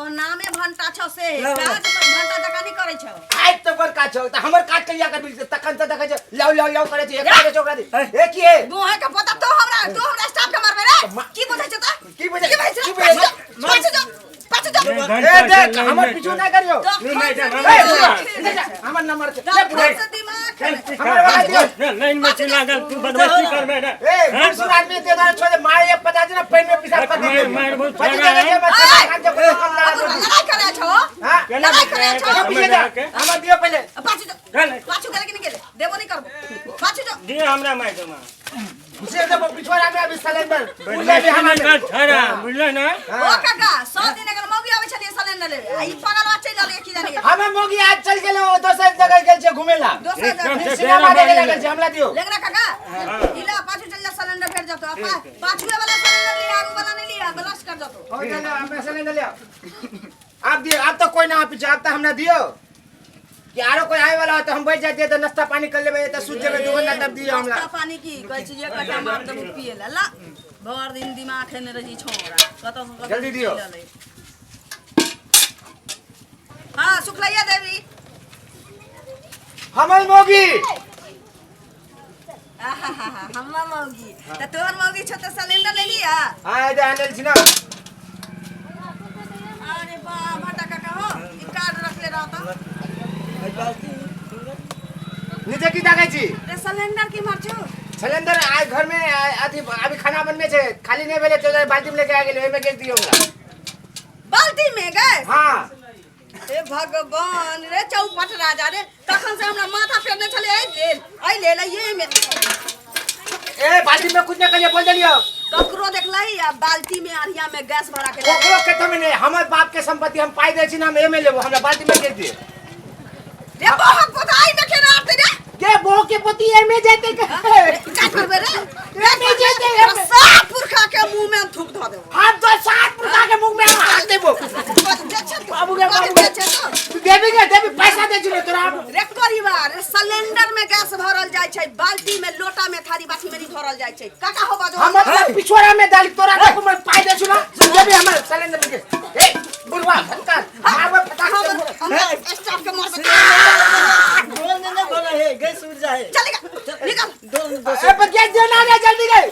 तो नामे भंटा छ से काज भंटा जका नहीं करे छ आज तो कर का छ त हमर काट के लिया कर तखन त देखै छ लाउ करे छ एक करे चोकरा दी ए की है दोहे के पता तो हमरा स्टाफ के मारबे रे की बुझै छ त की बुझै पाछे जा ए देख हमर पीछू ना करियो हमर नंबर से लाइन में चला गल तू बदमाशी कर बे ए गुरसुर आदमी ते दार छोड़े मारे पता जना पेन में पिसाब कर दे मार बहुत पति छाड़ा है लड़ाई करे छ हां लड़ाई करे छ पीछे जा हमर दियो पहले पाछू गेले कि नहीं गेले देबो नहीं करबो पाछू जा दे हमरा मार दो उसे जब पिछवाड़ा में अभी सिलेंडर बुझले भी हमरा छाड़ा बुझले ना ओ काका 100 दिन अगर मौगी आवे छलिए सिलेंडर लेबे आई पागलवा चल जाले की जाने हमें मोगी आज चल गेलो दोसर जगह गेल छे घुमेला दोसर जगह सिनेमा देखे लागल छे हमला दियो लेकरा काका इला पाछू चल जा सिलेंडर फेर जातो अपा पाछू वाला सिलेंडर लिया आगू वाला नहीं लिया गलत कर जातो और चलो हम सिलेंडर ले आप दियो आप तो कोई ना पीछे आप तो हमने दियो कि आरो कोई आए वाला हो तो हम बैठ जाते तो नाश्ता पानी कर लेबे तो सूझ जेबे दुगना तब दियो हमला नाश्ता पानी की कहै छी एक कटा मार दबो पिए ला भर दिन दिमाग खेने रही छोरा कत जल्दी दियो हां सुखलैया देवी हमर मोगी हमरा मौगी त तोहर मौगी छ त सिलेंडर ले लिया हां दे आनल छी ना अरे वाह भटा काका हो ई कार्ड रख ले रहा नीचे की जागे छी रे सिलेंडर की मार छो सिलेंडर आज घर में अभी खाना बनने छे खाली नहीं भेले तो बाल्टी में लेके आ गेले एमे के दियो हमरा बाल्टी में गए हां हे भगवान रे चौपट राजा रे तखन से हमरा माथा फेरने छले आई ले ये में ए बाल्टी में कुछ न करिए बोल देलियो ककरो देखलही आ बाल्टी में अरिया में गैस भरा के कोकरो के तो में नहीं हमर बाप के संपत्ति हम पाई दे छी ना हम एमे लेबो हमरा बाल्टी में दे दिए रे बहुत बताई में केना आते रे के बो के पति एमे जेते का करबे रे एमे जेते सात पुरखा के मुंह में थूक ध देबो हम तो सात पुरखा के मुंह में हाथ देबो बाबू के देबी पैसा दे छी तोरा रे करीबा रे सिलेंडर में गैस भरल जाय छै बाल्टी में लोटा में थारी बाटी में नहीं भरल जाय छै काका हो बाजो हम मतलब पिछवाड़ा में डाल तोरा को मैं पाई दे छी ना देबी हमर सिलेंडर में ए बुढ़वा फटकार मारबो फटाक स्टाफ के मार बोल ने बोला है गैस उड़ जाए चलेगा निकल ए पर गैस दे ना जल्दी गए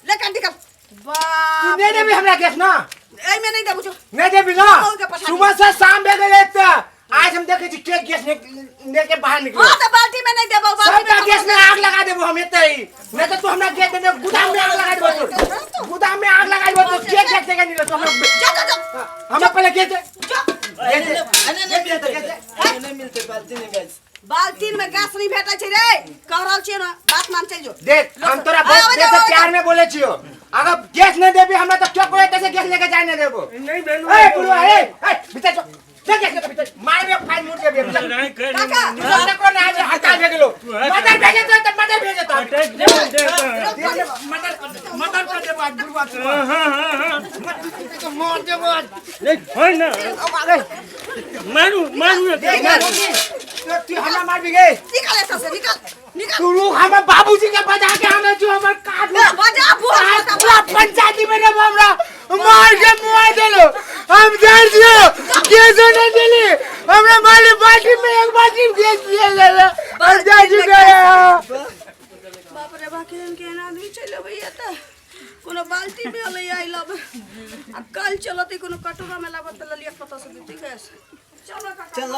ले कर निकल वाह नहीं देबी हमरा गैस ना ए में नहीं देबो जो नहीं देबी ना सुबह से शाम बे गए त आज हम देखे छी के गैस लेके बाहर निकलो हां तो बाल्टी में नहीं देबो सब का गैस में आग लगा देबो हम एते ही नहीं तो तू हमरा गैस दे गोदाम में आग लगा देबो तू गोदाम में आग लगा देबो तो के गैस देगा नहीं तो हम जा हम पहले गैस दे नहीं मिलते बाल्टी में गैस बाल्टी में गैस नहीं भेटै छै रे कह रहल छी ना बात मान चल जो देख हम तोरा बहुत से प्यार में बोले छियो अगर गैस नहीं देबी हमरा तो क्या कोई कैसे गैस लेके जाए नहीं देबो नहीं बेलू ए बुढ़वा ए भीतर चल चल गैस के भीतर मारबे फाइन मुड़ के भीतर नहीं कर काका दूसरा को ना आज हटा दे गेलो मदर भेजे तो मदर भेजे तो अटैक दे मदर कर दे बात बुढ़वा हां तो मार दे बात देख होय ना मारू तू हमरा मार भी गए निकल ऐसा से निकल तू लोग हम बाबूजी के बजा के आने जो हमर काट बजा पूरा पंचायती में रे हमरा मार के मुआ देलो हम डर दियो कैसे नहीं दिली हमरा माली बाल्टी में एक बाल्टी गैस दिया गया और जाजी गया बाप रे बा के ना आदमी चले भैया त कोनो बाल्टी में ले आई लब आ कल चलते कोनो कटोरा में लाबत ल लिया पता से दी गैस चलो काका चलो